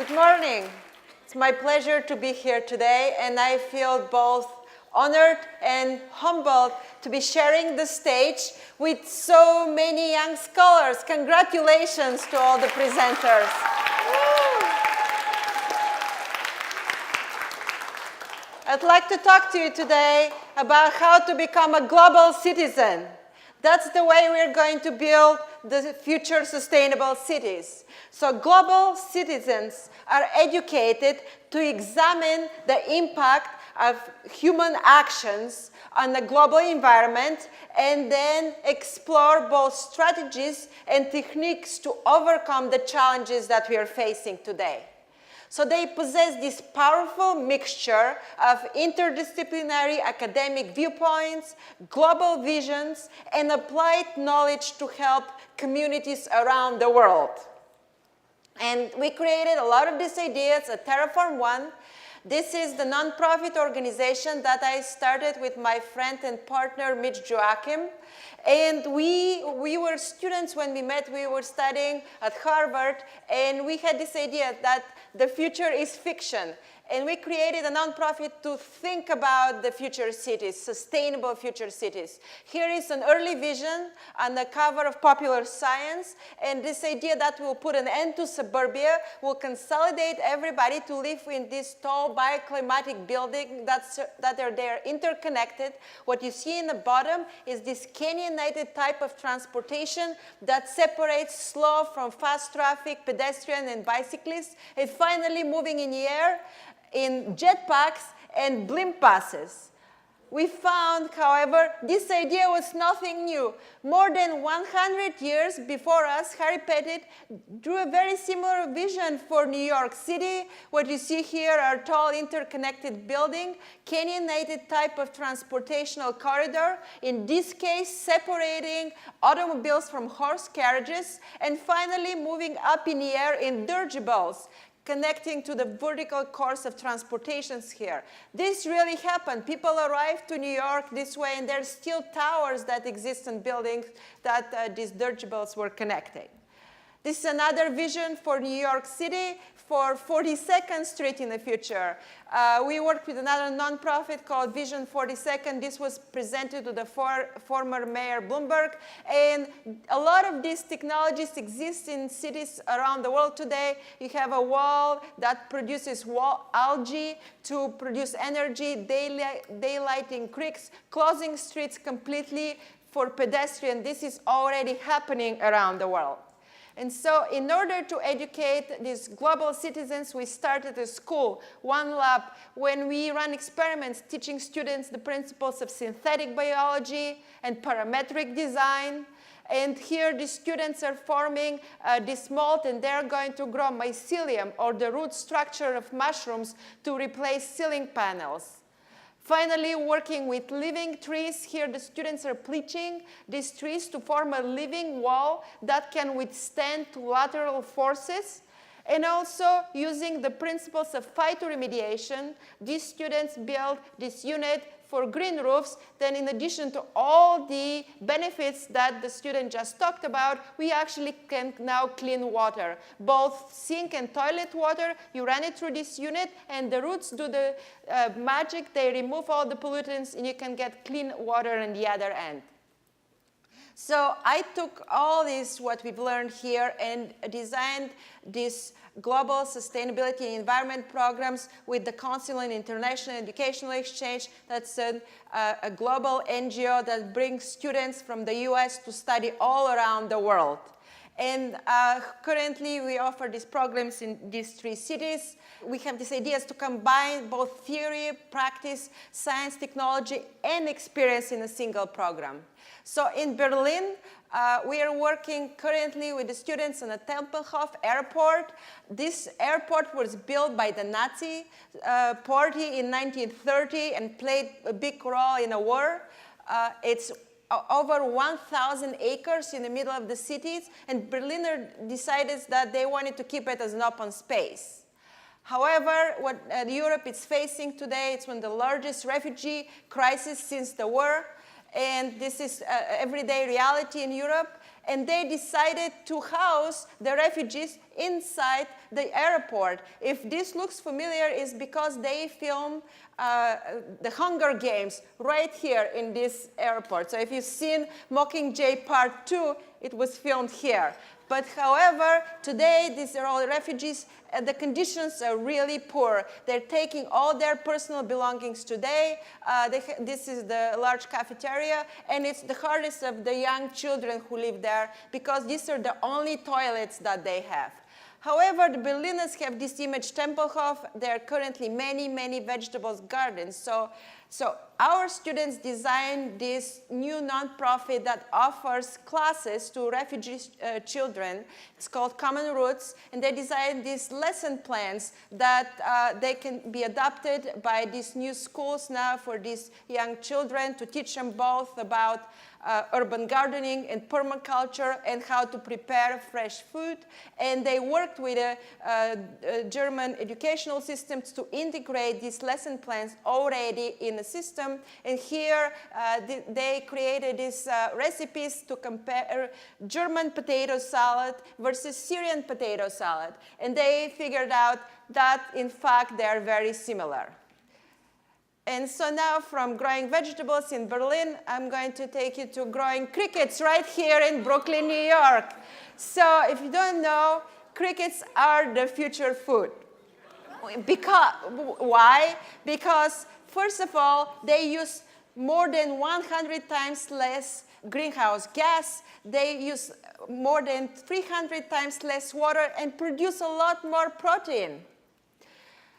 Good morning. It's my pleasure to be here today, and I feel both honored and humbled to be sharing the stage with so many young scholars. Congratulations to all the presenters. I'd like to talk to you today about how to become a global citizen. That's the way we're going to build the future sustainable cities. So global citizens are educated to examine the impact of human actions on the global environment and then explore both strategies and techniques to overcome the challenges that we are facing today. So they possess this powerful mixture of interdisciplinary academic viewpoints, global visions, and applied knowledge to help communities around the world. And we created a lot of these ideas at Terreform ONE. This is the nonprofit organization that I started with my friend and partner, Mitch Joachim. And we were students when we met. We were studying at Harvard, and we had this idea that the future is fiction. And we created a nonprofit to think about the future cities, sustainable future cities. Here is an early vision on the cover of Popular Science, and this idea that we'll put an end to suburbia, will consolidate everybody to live in this tall bioclimatic building they're interconnected. What you see in the bottom is this canyonized type of transportation that separates slow from fast traffic, pedestrian and bicyclists, and finally moving in the air in jetpacks and blimp buses. We found, however, this idea was nothing new. More than 100 years before us, Harry Pettit drew a very similar vision for New York City. What you see here are tall interconnected buildings, canyonized type of transportational corridor, in this case separating automobiles from horse carriages, and finally moving up in the air in dirigibles, connecting to the vertical course of transportations here. This really happened. People arrived to New York this way, and there's still towers that exist in buildings that these dirigibles were connecting. This is another vision for New York City for 42nd Street in the future. We worked with another nonprofit called Vision 42nd. This was presented to the former Mayor Bloomberg. And a lot of these technologies exist in cities around the world today. You have a wall that produces algae to produce energy, daylighting creeks, closing streets completely for pedestrians. This is already happening around the world. And so in order to educate these global citizens, we started a school, One Lab, when we run experiments teaching students the principles of synthetic biology and parametric design. And here the students are forming this mold, and they're going to grow mycelium, or the root structure of mushrooms, to replace ceiling panels. Finally, working with living trees, here the students are bleaching these trees to form a living wall that can withstand lateral forces. And also using the principles of phytoremediation, these students build this unit for green roofs. Then in addition to all the benefits that the student just talked about, we actually can now clean water. Both sink and toilet water, you run it through this unit, and the roots do the magic. They remove all the pollutants, and you can get clean water on the other end. So I took all this, what we've learned here, and designed these global sustainability and environment programs with the Council on International Educational Exchange. That's a global NGO that brings students from the US to study all around the world. And currently, we offer these programs in these 3 cities. We have these ideas to combine both theory, practice, science, technology, and experience in a single program. So in Berlin, we are working currently with the students on the Tempelhof airport. This airport was built by the Nazi party in 1930 and played a big role in a war. It's over 1,000 acres in the middle of the cities, and Berliner decided that they wanted to keep it as an open space. However, what Europe is facing today, it's one of the largest refugee crises since the war, and this is everyday reality in Europe. and they decided to house the refugees inside the airport. If this looks familiar, it's because they filmed the Hunger Games right here in this airport. So if you've seen Mockingjay Part 2, it was filmed here. But however, today, these are all refugees, and the conditions are really poor. They're taking all their personal belongings today. This is the large cafeteria, and it's the hardest of the young children who live there because these are the only toilets that they have. However, the Berliners have this image Tempelhof. There are currently many, many vegetables gardens. So our students designed this new nonprofit that offers classes to refugee children. It's called Common Roots, and they designed these lesson plans that they can be adopted by these new schools now for these young children to teach them both about urban gardening and permaculture and how to prepare fresh food. And they worked with German educational systems to integrate these lesson plans already in the system. And here they created these recipes to compare German potato salad versus Syrian potato salad. And they figured out that, in fact, they are very similar. And so now from growing vegetables in Berlin, I'm going to take you to growing crickets right here in Brooklyn, New York. So if you don't know, crickets are the future food. Why? Because, first of all, they use more than 100 times less greenhouse gas. They use more than 300 times less water and produce a lot more protein.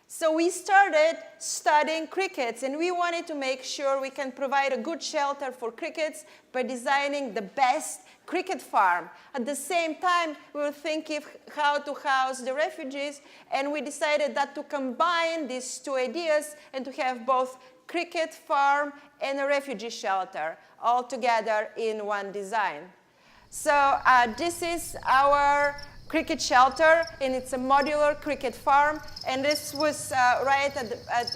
So we started studying crickets, and we wanted to make sure we can provide a good shelter for crickets by designing the best cricket farm. At the same time, we were thinking how to house the refugees, and we decided that to combine these two ideas and to have both cricket farm and a refugee shelter all together in one design. So this is our cricket shelter, and it's a modular cricket farm. And this was right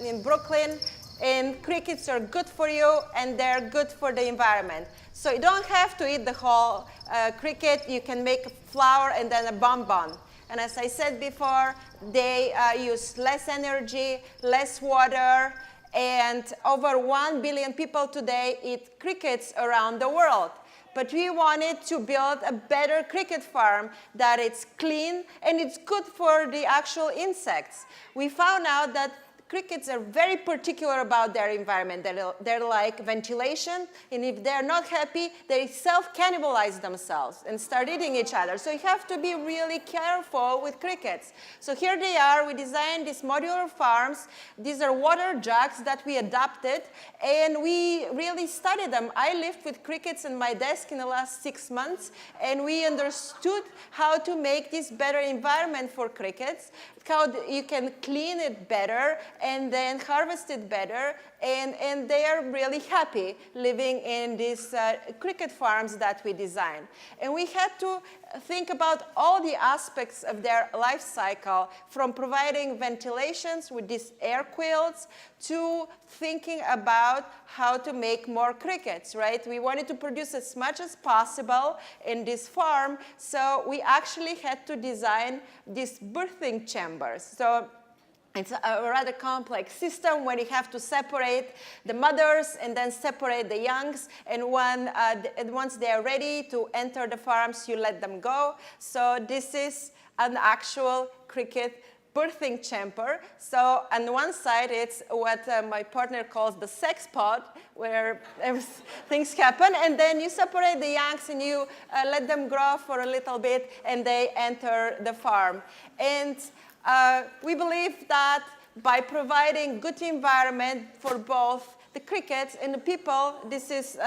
in Brooklyn. And crickets are good for you, and they're good for the environment. So you don't have to eat the whole cricket. You can make a flour and then a bonbon. And as I said before, they use less energy, less water, and over 1 billion people today eat crickets around the world. But we wanted to build a better cricket farm that it's clean and it's good for the actual insects. We found out that crickets are very particular about their environment. They're like ventilation, and if they're not happy, they self-cannibalize themselves and start eating each other. So you have to be really careful with crickets. So here they are. We designed these modular farms. These are water jugs that we adopted, and we really studied them. I lived with crickets in my desk in the last 6 months, and we understood how to make this better environment for crickets, how you can clean it better and then harvest it better, and they are really happy living in these cricket farms that we designed. And we had to think about all the aspects of their life cycle, from providing ventilations with these air quilts to thinking about how to make more crickets, right? We wanted to produce as much as possible in this farm, so we actually had to design these birthing chambers. So it's a rather complex system where you have to separate the mothers and then separate the youngs. And once they are ready to enter the farms, you let them go. So this is an actual cricket birthing chamber. So on one side, it's what my partner calls the sex pod, where things happen. And then you separate the youngs and you let them grow for a little bit, and they enter the farm. And we believe that by providing good environment for both the crickets and the people, this is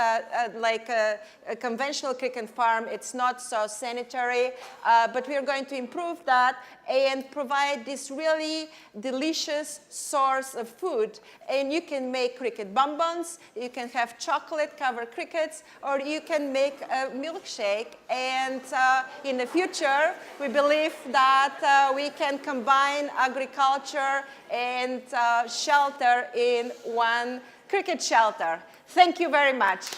like a conventional cricket farm. It's not so sanitary, but we are going to improve that and provide this really delicious source of food. And you can make cricket bonbons, you can have chocolate-covered crickets, or you can make a milkshake. And in the future, we believe that we can combine agriculture and shelter in one cricket shelter. Thank you very much.